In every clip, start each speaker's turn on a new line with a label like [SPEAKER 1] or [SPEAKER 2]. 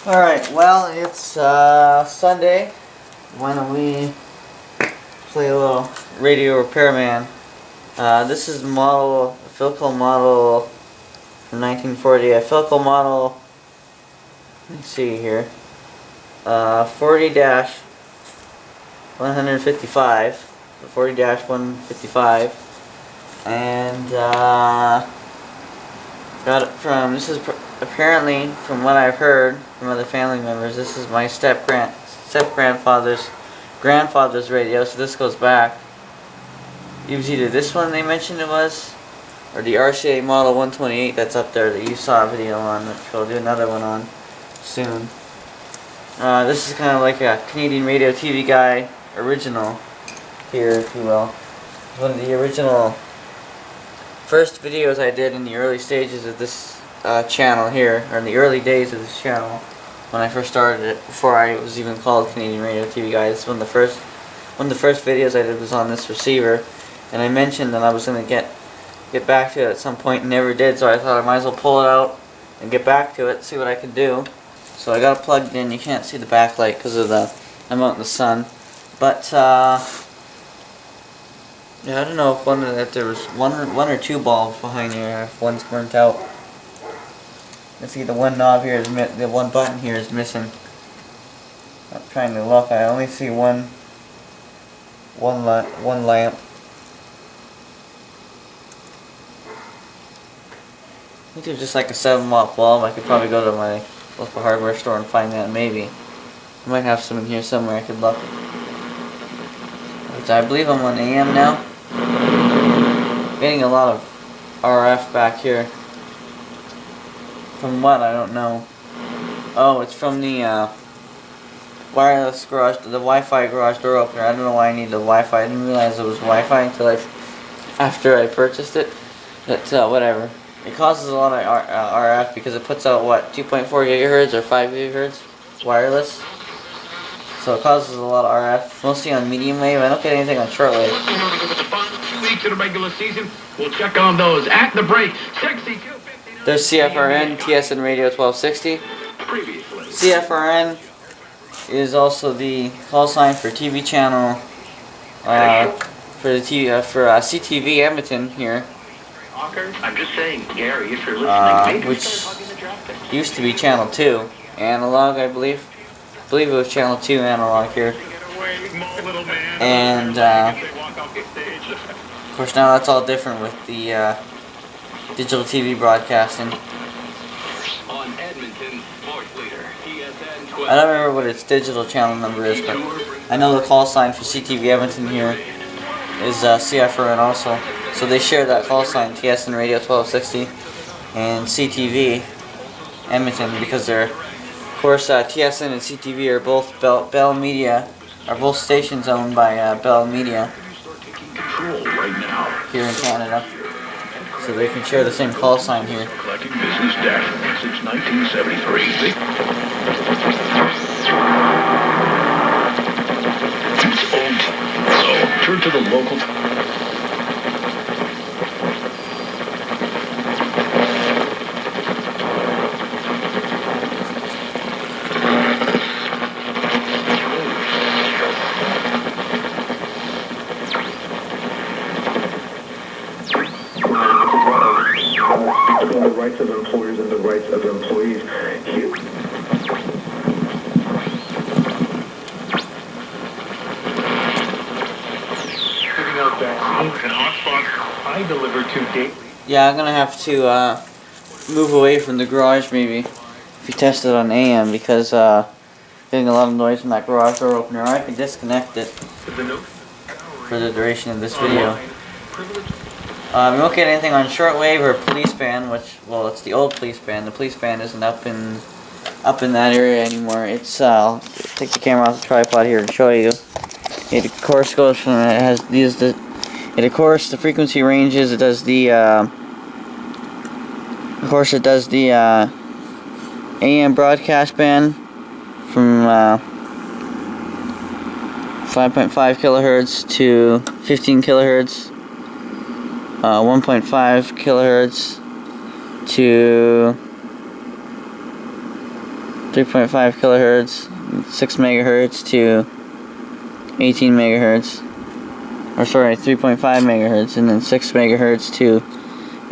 [SPEAKER 1] Alright, well, it's Sunday. Why don't we play a little radio repairman? This is model, Philco model from 1940. A Philco model, let's see here, 40-155, 40-155, and got it from, this is apparently, from what I've heard from other family members, this is my step-grandfather's radio, so this goes back. It was either this one they mentioned it was, or the RCA model 128 that's up there that you saw a video on, which we'll do another one on soon. This is kind of like a Canadian radio TV guy original here, if you will. One of the original first videos I did in the early stages of this channel here, or in the early days of this channel, when I first started it, before I was even called Canadian Radio TV Guy. This is one of the first videos I did was on this receiver, and I mentioned that I was going to get back to it at some point, and never did. So I thought I might as well pull it out and get back to it, see what I could do. So I got it plugged in. You can't see the backlight because of I'm out in the sun, but yeah, I don't know if there was one or two bulbs behind here. If one's burnt out. Let's see, the one knob here is the one button here is missing. I'm trying to look. I only see one lamp. I think there's just like a 7-watt bulb. I could probably go to my local hardware store and find that. Maybe I might have some in here somewhere. I could look. Which I believe I'm on AM now. Getting a lot of RF back here. From what? I don't know. Oh, it's from the wireless garage, the Wi-Fi garage door opener. I don't know why I need the Wi-Fi. I didn't realize it was Wi-Fi until after I purchased it. But whatever. It causes a lot of RF because it puts out what, 2.4 gigahertz or 5 gigahertz wireless. So it causes a lot of RF, mostly on medium wave. I don't get anything on shortwave.
[SPEAKER 2] The final 2 weeks of the regular season, we'll check on those at the break.
[SPEAKER 1] There's CFRN, TSN Radio 1260. CFRN is also the call sign for TV channel for CTV Edmonton here.
[SPEAKER 2] I'm just saying, Gary, if you're listening,
[SPEAKER 1] which used to be channel 2 analog, I believe. I believe it was channel 2 analog here. And of course now that's all different with the digital TV broadcasting. I don't remember what its digital channel number is, but I know the call sign for CTV Edmonton here is CFRN also. So they share that call sign, TSN Radio 1260 and CTV Edmonton, because they're, of course, TSN and CTV are both Bell Media, are both stations owned by Bell Media here in Canada. So they can share the same call sign here.
[SPEAKER 2] Collecting business data since 1973. So, turn to the local.
[SPEAKER 3] The rights of employers and the rights of employees. Giving out vaccines and hotspots I deliver to daily.
[SPEAKER 1] Yeah, I'm gonna have to move away from the garage maybe if you test it on AM, because getting a lot of noise from that garage door opener. I can disconnect it for the duration of this video. We won't get anything on shortwave or police band, which, well, it's the old police band. The police band isn't up in that area anymore. It's I'll take the camera off the tripod here and show you. It of course goes from, it has these, it of course the frequency ranges. It does the of course it does the AM broadcast band from 5.5 kilohertz to 15 kilohertz. 1.5 kilohertz to 3.5 kilohertz, 6 megahertz to 18 megahertz. Or sorry, 3.5 megahertz and then 6 megahertz to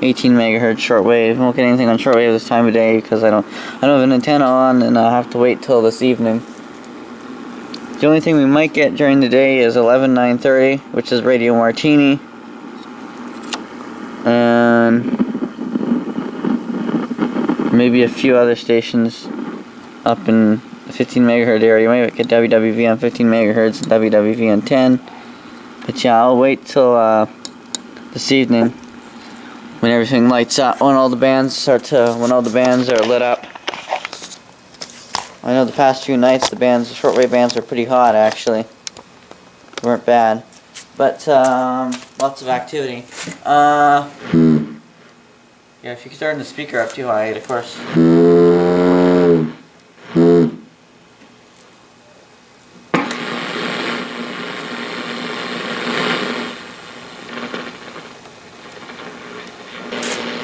[SPEAKER 1] 18 megahertz shortwave. I won't get anything on shortwave this time of day because I don't have an antenna on, and I'll have to wait till this evening. The only thing we might get during the day is 11.930, which is Radio Martini, and maybe a few other stations up in the 15 megahertz area. You might get WWV on 15 megahertz and WWV on 10. But yeah, I'll wait till this evening when everything lights up, when all the bands are lit up. I know the past few nights the shortwave bands were pretty hot actually. They weren't bad. But lots of activity. Yeah, if you can turn the speaker up too high, of course.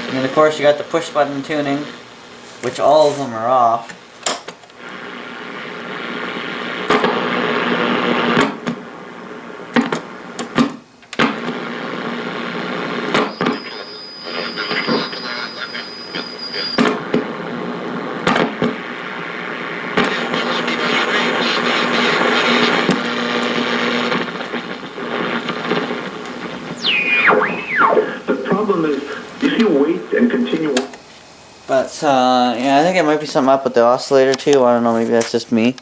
[SPEAKER 1] And of course you got the push button tuning, which all of them are off.
[SPEAKER 3] The problem is, if you wait and continue...
[SPEAKER 1] But, yeah, I think it might be something up with the oscillator too. I don't know, maybe that's just me.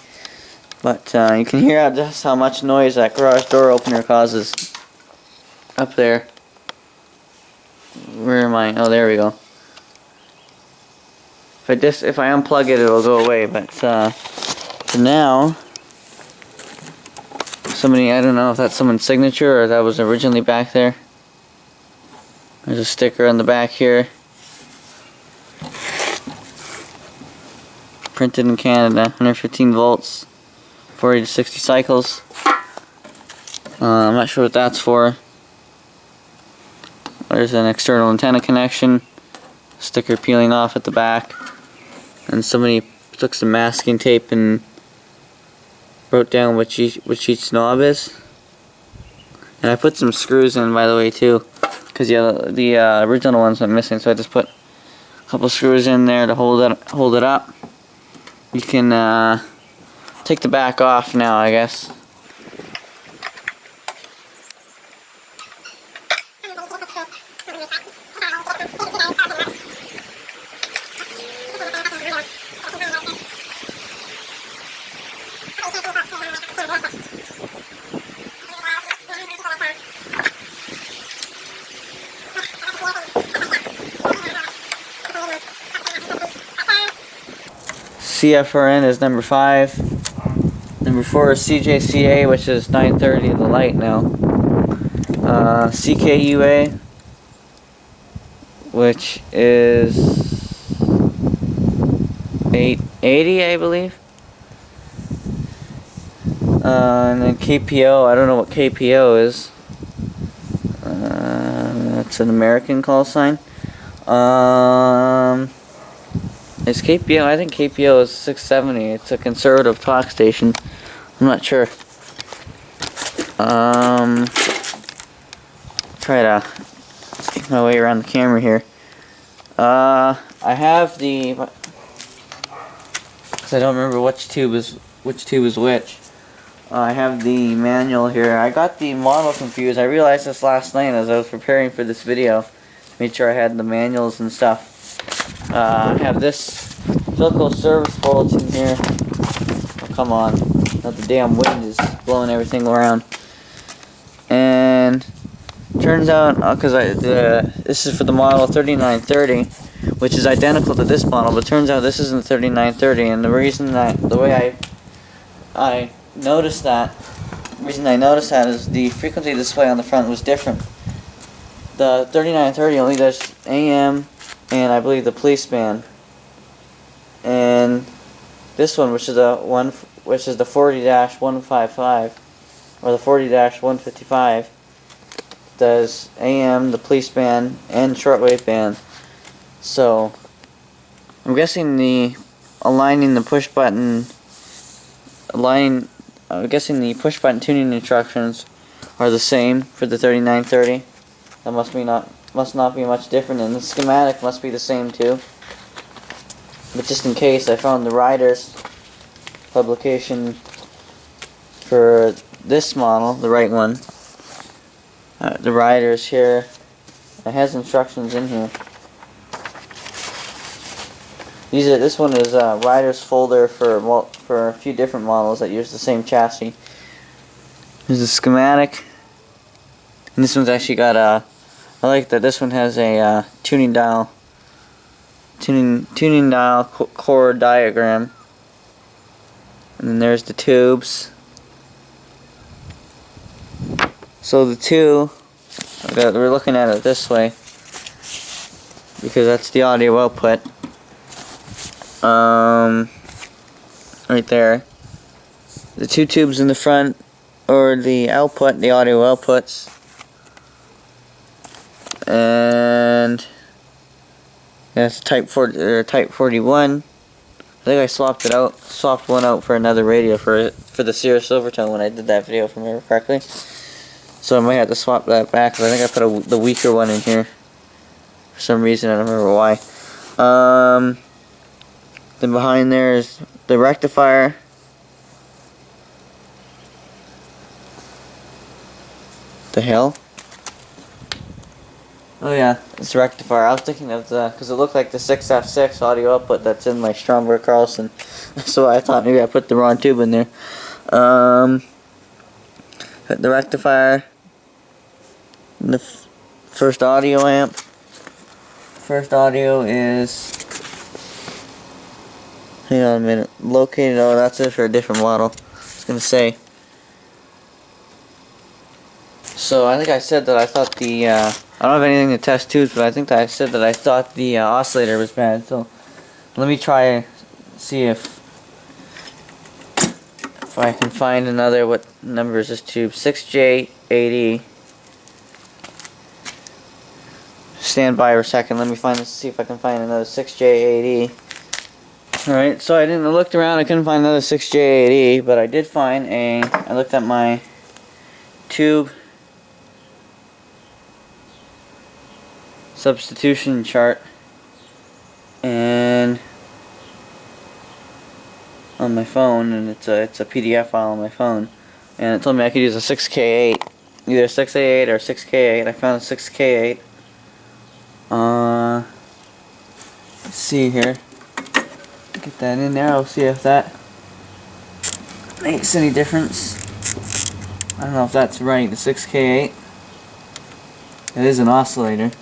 [SPEAKER 1] But, you can hear just how much noise that garage door opener causes. Up there. Where am I? Oh, there we go. If I unplug it, it'll go away. But, for now... I don't know if that's someone's signature or that was originally back there. There's a sticker on the back here. Printed in Canada, 115 volts, 40 to 60 cycles. I'm not sure what that's for. There's an external antenna connection. Sticker peeling off at the back. And somebody took some masking tape and wrote down which each knob is. And I put some screws in, by the way, too. Because yeah, the original ones went missing, so I just put a couple screws in there to hold it up. You can take the back off now, I guess. CFRN is number 5. Number 4 is CJCA, which is 930, the light now. CKUA, which is 880, I believe. And then KPO, I don't know what KPO is. That's an American call sign. Is KPO? I think KPO is 670. It's a conservative talk station. I'm not sure. Try to make my way around the camera here. I have the, because I don't remember which tube is which. I have the manual here. I got the model confused. I realized this last night as I was preparing for this video. Made sure I had the manuals and stuff. I have this Philco service bulletin here. Oh, come on. Not the damn wind is blowing everything around. And turns out, because this is for the model 3930, which is identical to this model, but turns out this isn't 3930. And the reason the way I noticed that is the frequency display on the front was different. The 3930 only does AM and I believe the police band, and this one, which is the 40-155 or the 40-155, does AM, the police band, and shortwave band. So I'm guessing aligning the push button, I'm guessing the push button tuning instructions are the same for the 3930. That must not be much different, and the schematic must be the same too. But just in case, I found the Riders publication for this model, the right one. The Riders here. It has instructions in here. This one is a Riders folder for a few different models that use the same chassis. There's a schematic, and this one's actually got a. I like that this one has a tuning dial core diagram, and then there's the tubes. So the two, we're looking at it this way because that's the audio output. Right there. The two tubes in the front, or the output, the audio outputs. And that's type 41. I think I swapped one out for another radio for the Sierra Silvertone when I did that video, if I remember correctly. So I might have to swap that back, because I think I put the weaker one in here for some reason. I don't remember why. Then behind there is the rectifier. The hell? Oh yeah, it's the rectifier. I was thinking of because it looked like the 6F6 audio output that's in my Stromberg Carlson. So I thought maybe I put the wrong tube in there. The rectifier. The first audio amp. First audio is, hang on a minute, located. Oh, that's it for a different model. I was gonna say. So I think I said that I thought the I don't have anything to test tubes, but I think that I said that I thought the oscillator was bad. So let me try see if I can find another. What number is this tube? 6J80. Stand by for a second. Let me see if I can find another 6J80. Alright, so I looked around, I couldn't find another 6J80, but I did find I looked at my tube substitution chart and on my phone, and it's a PDF file on my phone, and it told me I could use a 6K8, either 6A8 or 6K8. I found a 6K8. Let's see here. Get that in there. I'll see if that makes any difference. I don't know if that's right. The 6K8. It is an oscillator.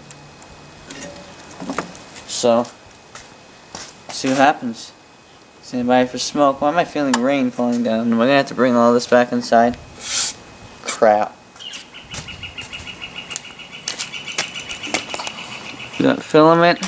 [SPEAKER 1] So, see what happens. Stand by for smoke. Why am I feeling rain falling down? Am I gonna have to bring all this back inside? Crap. We got filament.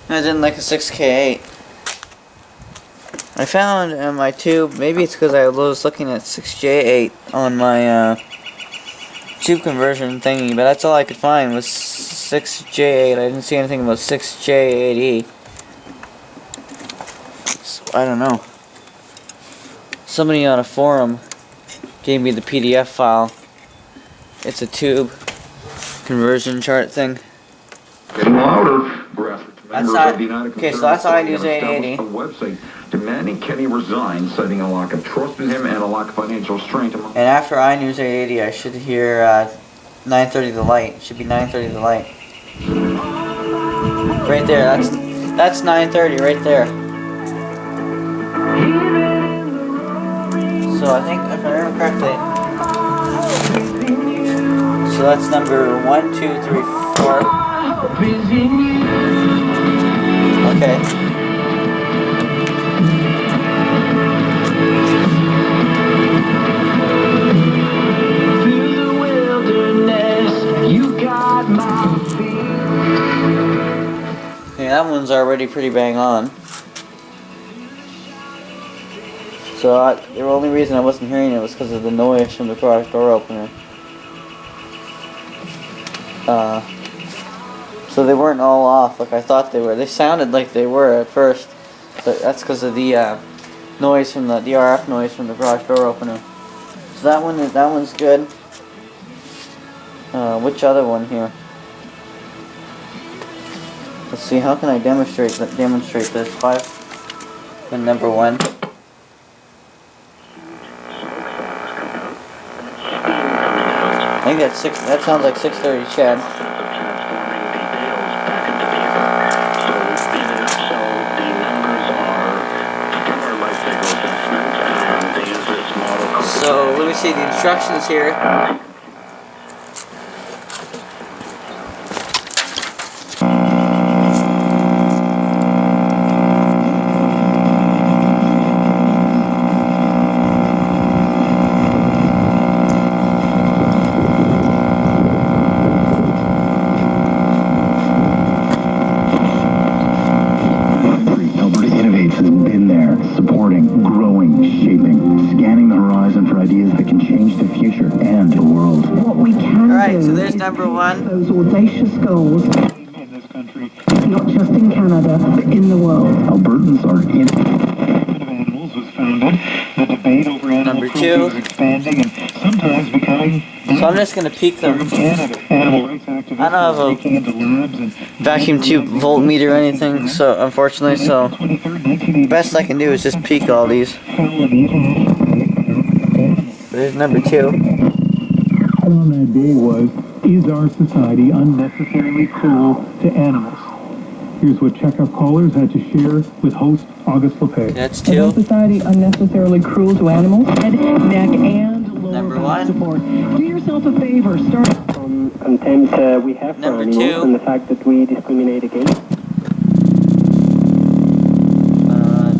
[SPEAKER 1] I didn't like a 6K8. I found in my tube, maybe it's because I was looking at 6J8 on my tube conversion thingy, but that's all I could find was 6J8. I didn't see anything about 6J8E. So I don't know. Somebody on a forum gave me the PDF file. It's a tube conversion chart thing.
[SPEAKER 3] Getting louder.
[SPEAKER 1] That's not, okay, so that's how I use 880.
[SPEAKER 3] Website demanding Kenny resign, citing a lack of trust in him and a lack of financial strength.
[SPEAKER 1] And after I News 880, I should hear 930 The Light. It should be 930 The Light. Right there. That's 930 right there. So I think if I remember correctly, so that's number 1, 2, 3, 4.
[SPEAKER 4] hope is in you.
[SPEAKER 1] Okay.
[SPEAKER 4] Through the wilderness, you got my feet.
[SPEAKER 1] Yeah, that one's already pretty bang on. So the only reason I wasn't hearing it was because of the noise from the garage door opener. So they weren't all off like I thought they were. They sounded like they were at first, but that's because of the noise from the RF noise from the garage door opener. So that one's good. Which other one here? Let's see. How can I demonstrate this? 5 and number 1. I think that's 6. That sounds like 6:30, Chad. So let me see the instructions here. So there's number 1.
[SPEAKER 5] Those audacious goals in this country, not just in Canada, but in the world. Albertans are in. Of animals was founded. The debate over animal cruelty is expanding and sometimes becoming.
[SPEAKER 1] So I'm just gonna peek them.
[SPEAKER 5] Animal rights activists
[SPEAKER 1] I don't have a vacuum tube voltmeter or anything, so unfortunately, so the best I can do is just peek all these. There's number 2.
[SPEAKER 5] On that day was, is our society unnecessarily cruel to animals? Here's what checkup callers had to share with host August Lepay.
[SPEAKER 1] That's
[SPEAKER 5] Is our
[SPEAKER 1] 2.
[SPEAKER 5] society unnecessarily cruel to animals? Head, neck, and lower
[SPEAKER 1] Number
[SPEAKER 5] back
[SPEAKER 1] 1.
[SPEAKER 5] support. Do yourself a favor. Start
[SPEAKER 6] contempt we have for
[SPEAKER 1] Number
[SPEAKER 6] animals
[SPEAKER 1] 2.
[SPEAKER 6] and the fact that we discriminate against.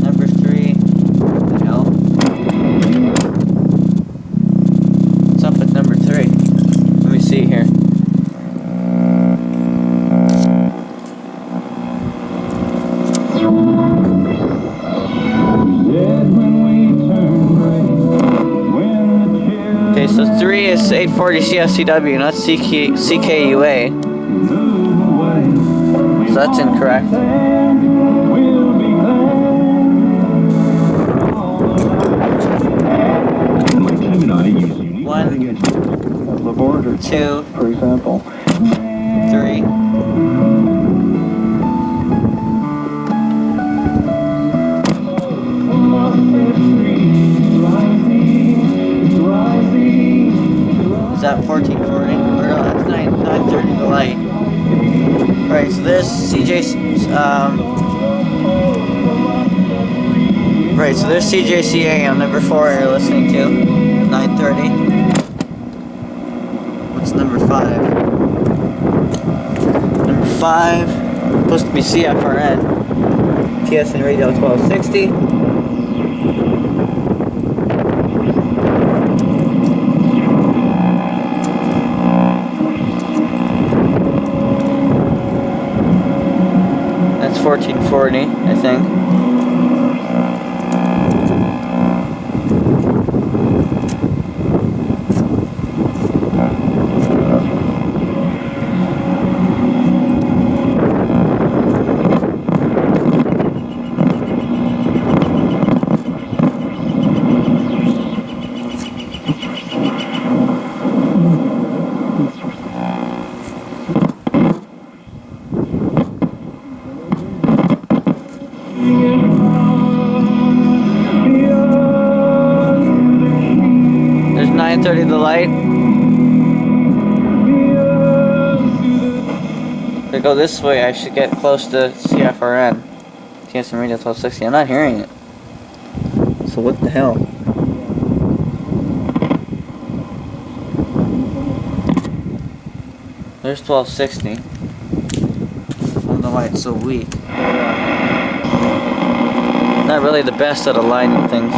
[SPEAKER 1] Number 3. What the hell? What's up with number 3? Let me see here. Okay, so 3 is 840 CSCW, not CKUA. So that's incorrect. 1, 2,
[SPEAKER 5] for example.
[SPEAKER 1] 3. Is that 1440? Or no, that's 930 the light. Alright, so there's right, so there's CJCA on number 4 you're listening to. 930. What's number 5? Number 5, supposed to be CFRN. TSN Radio 1260. That's 1440, I think. There's 930 the light. If I go this way, I should get close to CFRN. TSN Radio 1260. I'm not hearing it. So what the hell? There's 1260. why it's so weak. Not really the best at aligning things.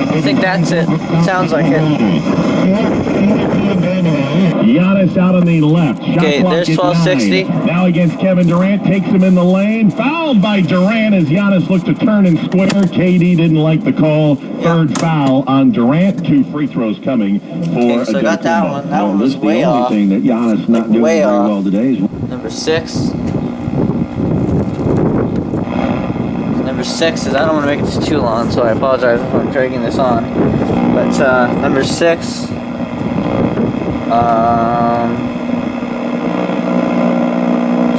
[SPEAKER 1] I think that's it. Sounds like it.
[SPEAKER 7] Giannis out on the left.
[SPEAKER 1] Okay, there's 1260.
[SPEAKER 7] Now against Kevin Durant, takes him in the lane. Fouled by Durant as Giannis looked to turn and square. KD didn't like the call. Third foul on Durant. 2 free throws coming for.
[SPEAKER 1] Okay, so I got that one. That one was way off.
[SPEAKER 7] The only thing that Giannis not doing very well today is
[SPEAKER 1] number 6. Number 6 is, I don't want to make this too long, so I apologize if I'm dragging this on. But number 6,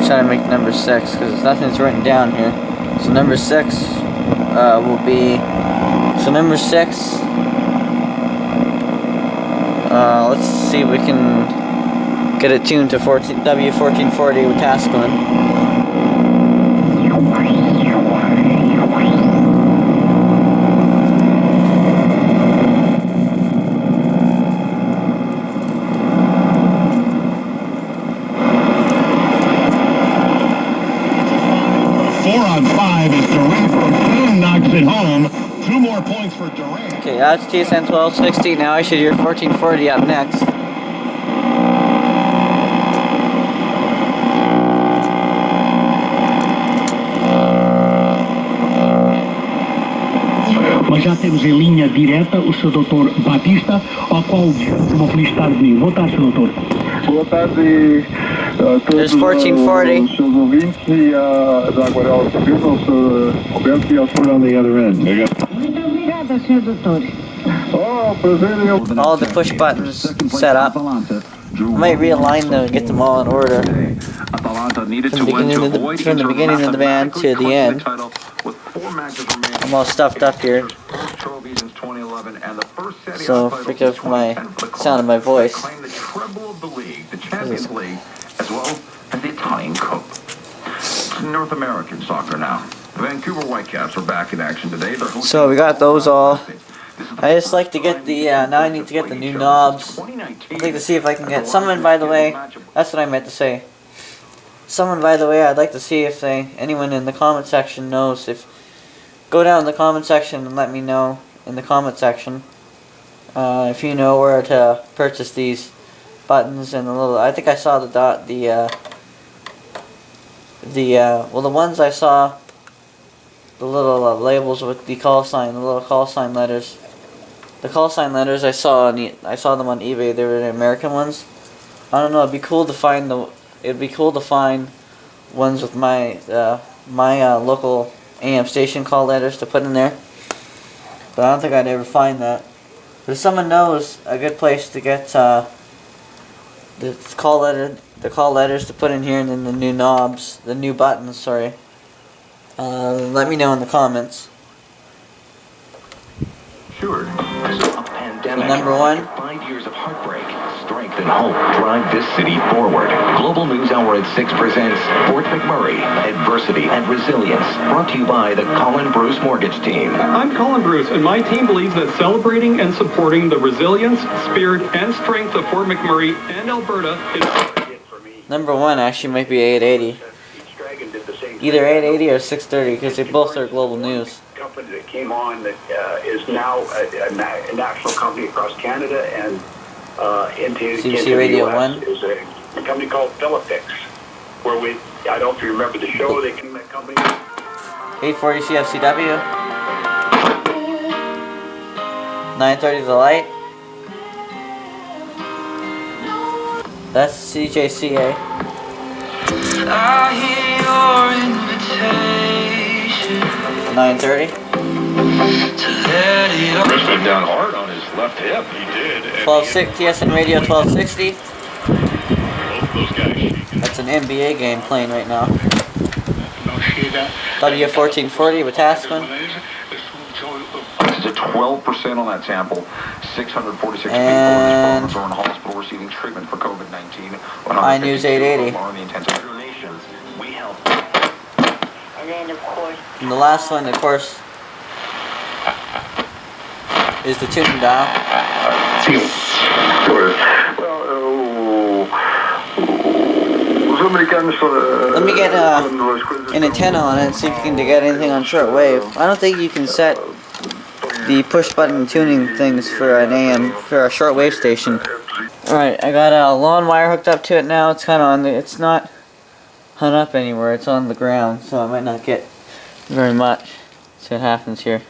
[SPEAKER 1] trying to make number 6 because nothing's written down here. So number 6 will be. So number 6. Let's see if we can get it tuned to W1440 with Tascalin.
[SPEAKER 7] it home. 2 more points for Durant.
[SPEAKER 1] Okay, that's TSN 1260. Now I should hear 1440 up next.
[SPEAKER 5] Mas já temos em linha direta o Sr. Dr. Batista, ao qual vou felicitar de mim. Boa tarde, Sr. Doutor.
[SPEAKER 8] Boa tarde a todos
[SPEAKER 1] There's 1440.
[SPEAKER 8] os seus ouvintes e da Aquarela Civil, ao Sr. Roberto e ao Sr.
[SPEAKER 7] On the other end.
[SPEAKER 9] Muito obrigada, Sr. Doutor.
[SPEAKER 8] Oh, prazer em ouvir.
[SPEAKER 1] All the push buttons set up. I might realign them and get them all in order. From the beginning of the band to the end. I'm all stuffed up here. So forgive my sound of my voice.
[SPEAKER 3] North American soccer now. The Vancouver Whitecaps are back in action today.
[SPEAKER 1] So we got those all. I just like to get the, now I need to get the new knobs. I'd like to see if I can get someone, by the way, that's what I meant to say. Someone, by the way, I'd like to see if anyone in the comment section knows. Go down in the comment section and let me know in the comment section if you know where to purchase these buttons and the little, I think I saw well, the ones I saw, the little labels with the call sign, the little call sign letters. The call sign letters I saw them on eBay. They were the American ones. I don't know. It'd be cool to find ones with my local AM station call letters to put in there. But I don't think I'd ever find that. But if someone knows a good place to get the call letters to put in here, and then the new knobs, the new buttons, sorry. Let me know in the comments.
[SPEAKER 10] Sure. A pandemic.
[SPEAKER 1] Number 1.
[SPEAKER 10] 5 years of heartbreak, strength and hope drive this city forward. Global News Hour at 6 presents Fort McMurray, Adversity and Resilience. Brought to you by the Colin Bruce Mortgage Team.
[SPEAKER 11] I'm Colin Bruce, and my team believes that celebrating and supporting the resilience, spirit, and strength of Fort McMurray and Alberta is...
[SPEAKER 1] Number 1 actually might be 880. Either 880 or 630, because they both are global news.
[SPEAKER 12] Company that came on that is now a national company across Canada and into
[SPEAKER 1] CBC Radio
[SPEAKER 12] the US
[SPEAKER 1] 1
[SPEAKER 12] is a company called Philco, where I don't know if you remember the show, they came that company.
[SPEAKER 1] 840 CFCW. 930 The Light. That's CJCA.
[SPEAKER 4] I hear your invitation
[SPEAKER 1] 930.
[SPEAKER 4] to let it all
[SPEAKER 7] Chris went down hard on his left hip. He did.
[SPEAKER 1] 1260 TSN Radio 1260. That's an NBA game playing right now. W1440 with Tasman.
[SPEAKER 3] This is a 12% on that sample. 646 people in this province are in hospital receiving treatment for COVID-19.
[SPEAKER 1] iNews 880.
[SPEAKER 3] We help.
[SPEAKER 13] And then, of course...
[SPEAKER 1] And the last one, of course, is the tuning dial. Let me get an antenna on it and see if you can get anything on shortwave. I don't think you can set the push button tuning things for an AM, for a shortwave station. Alright, I got a lawn wire hooked up to it now. It's kind of on the, it's not hung up anywhere, it's on the ground, so I might not get very much. See what happens here.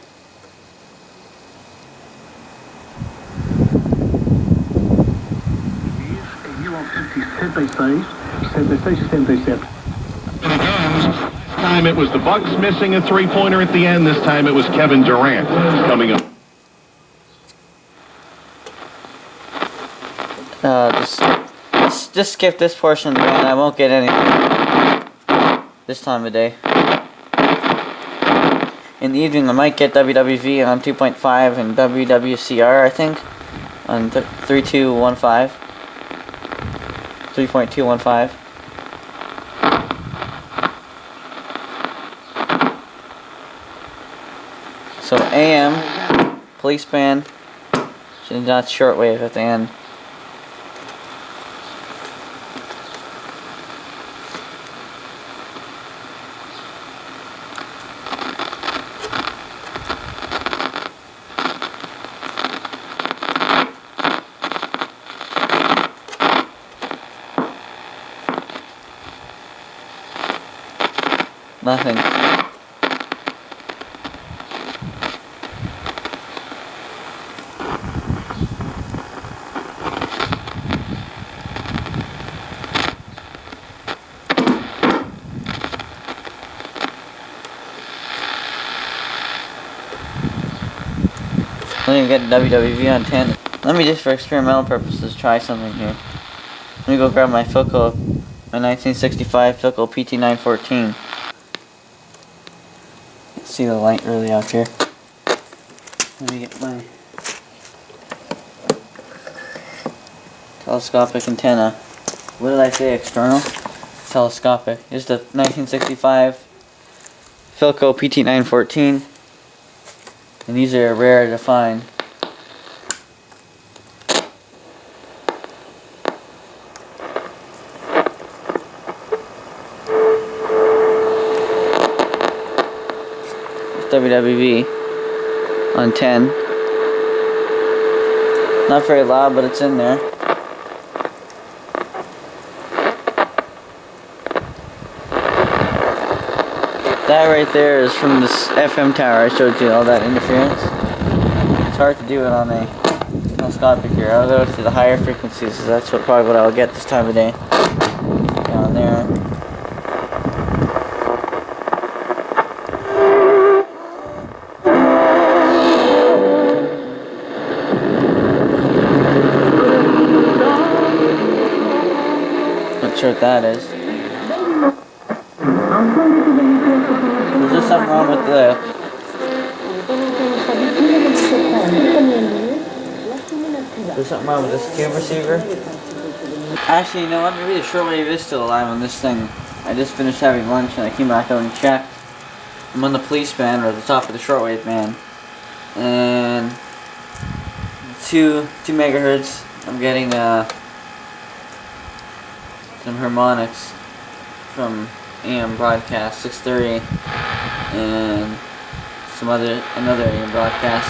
[SPEAKER 7] Time it was the Bucks missing a three-pointer at the end. This time it was Kevin Durant coming up.
[SPEAKER 1] Just skip this portion of the band. I won't get anything this time of day. In the evening I might get WWV on 2.5 and WWCR, I think, on 3.215. So AM, police band, and that's shortwave at the end. Nothing. Let me get WWV on 10. Let me just, for experimental purposes, try something here. Let me go grab my Philco, my 1965 Philco PT.1. See the light really out here. Let me get my telescopic antenna. What did I say? External? Telescopic. Here's the 1965 Philco PT.1, and these are rare to find. WWV on 10. Not very loud, but it's in there. That right there is from this FM tower I showed you, all that interference. It's hard to do it on a telescopic here. I'll go to the higher frequencies, so that's probably what I'll get this time of day. Down there. Not sure what that is. Is there something wrong with the... There's something wrong with this tube receiver? Actually, you know what? Maybe the shortwave is still alive on this thing. I just finished having lunch and I came back out and checked. I'm on the police band, or the top of the shortwave band. And 2 megahertz. I'm getting some harmonics from AM broadcast 630 and another AM broadcast.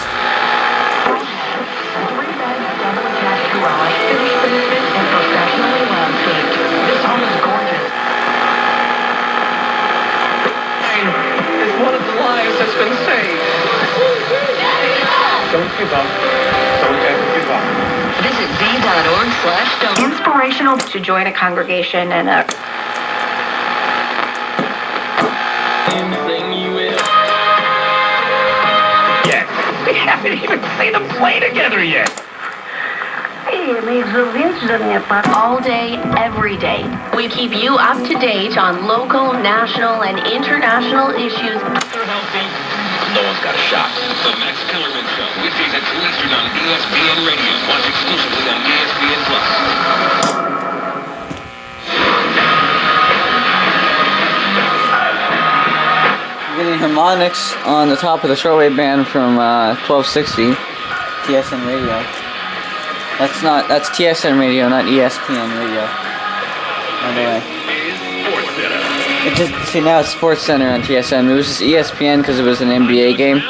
[SPEAKER 2] This home is gorgeous. It's one of the lives that's been saved. Don't give up. Don't ever give up.
[SPEAKER 13] Visit z.org/donate. Inspirational to join a congregation and a...
[SPEAKER 2] Yes. We haven't even played a play together yet.
[SPEAKER 13] Hey, All day, every day. We keep you up to date on local, national, and international issues.
[SPEAKER 10] They're healthy. No one's got a shot. The Max Kellerman Show. Weekdays at 2 Eastern on ESPN Radio. Watch exclusively on ESPN Plus.
[SPEAKER 1] Getting harmonics on the top of the shortwave band from 1260 TSN radio. That's TSN radio, not ESPN radio. By the way. It just, see, now it's Sports Center on TSN. It was just ESPN because it was an NBA game.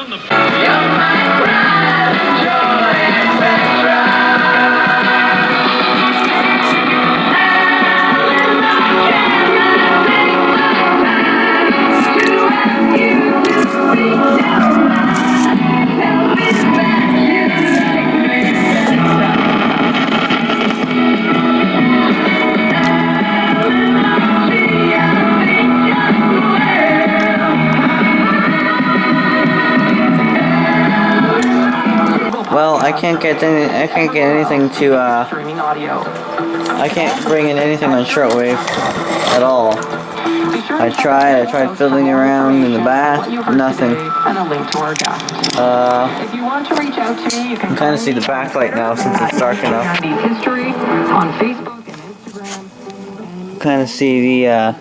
[SPEAKER 1] Well, I can't get anything to I can't bring in anything on shortwave at all. I tried fiddling around in the back, nothing. You can kind of see the backlight now since it's dark enough. Kind of see the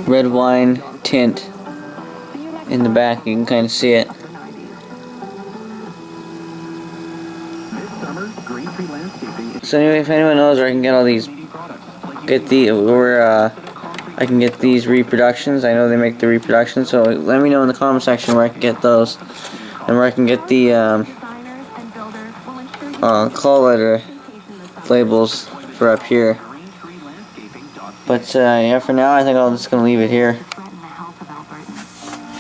[SPEAKER 1] red wine tint in the back. You can kind of see it. So anyway, if anyone knows where I can get all these, I can get these reproductions. I know they make the reproductions, so let me know in the comment section where I can get those, and where I can get the call letter labels for up here. But yeah, for now I think I'm just gonna leave it here,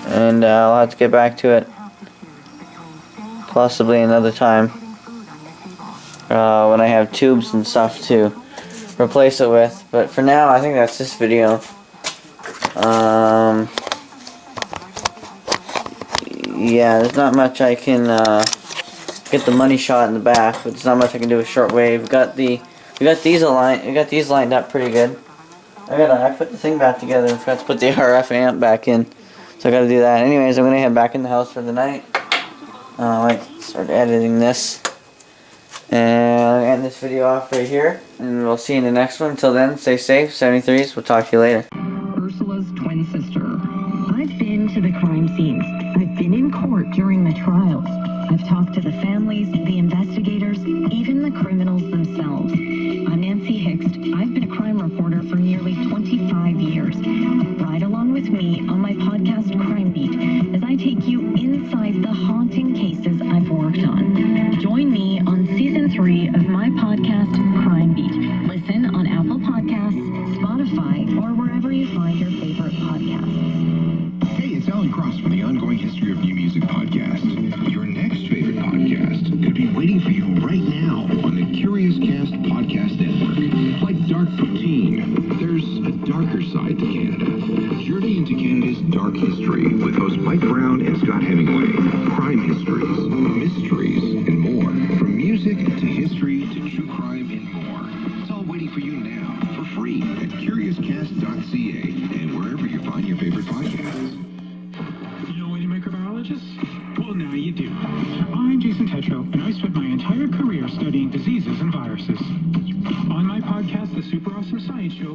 [SPEAKER 1] and I'll have to get back to it possibly another time when I have tubes and stuff to replace it with. But for now, I think that's this video. Yeah, there's not much I can get the money shot in the back, but there's not much I can do with shortwave. We got these lined up pretty good. I put the thing back together and forgot to put the RF amp back in, so I gotta do that. Anyways, I'm gonna head back in the house for the night. I might start editing this, and I'll end this video off right here, and we'll see you in the next one. Until then, stay safe. 73s. We'll talk to you later.
[SPEAKER 14] Ursula's twin sister. I've been to the crime scenes. I've been in court during the trials. I've talked to the families, the investigators, even the criminals themselves. I'm Nancy Hixt. I've been a crime reporter for nearly 25 years. Ride along with me on my podcast Crime Beat as I take you inside the haunting cases I've worked on. Join me on season 3 of my podcast Crime Beat. Listen on Apple Podcasts, Spotify, or wherever you find your favorite podcasts.
[SPEAKER 7] Hey, it's Alan Cross from the Ongoing History of New Music podcast. Your next favorite podcast could be waiting for you right now on the Curious Cast podcast network. Like Dark Poutine, there's a darker side to Canada. Journey into Canada's dark history with hosts Mike Brown and Scott Hemingway. Crime histories, mysteries, and more. From music to history to true crime and more. It's all waiting for you now for free at curiouscast.ca and wherever you find your favorite podcasts.
[SPEAKER 5] You know any microbiologists? Well, now you do. I'm Jason Tetro, and I spent my entire career studying diseases and viruses. On my podcast, The Super Awesome Science Show,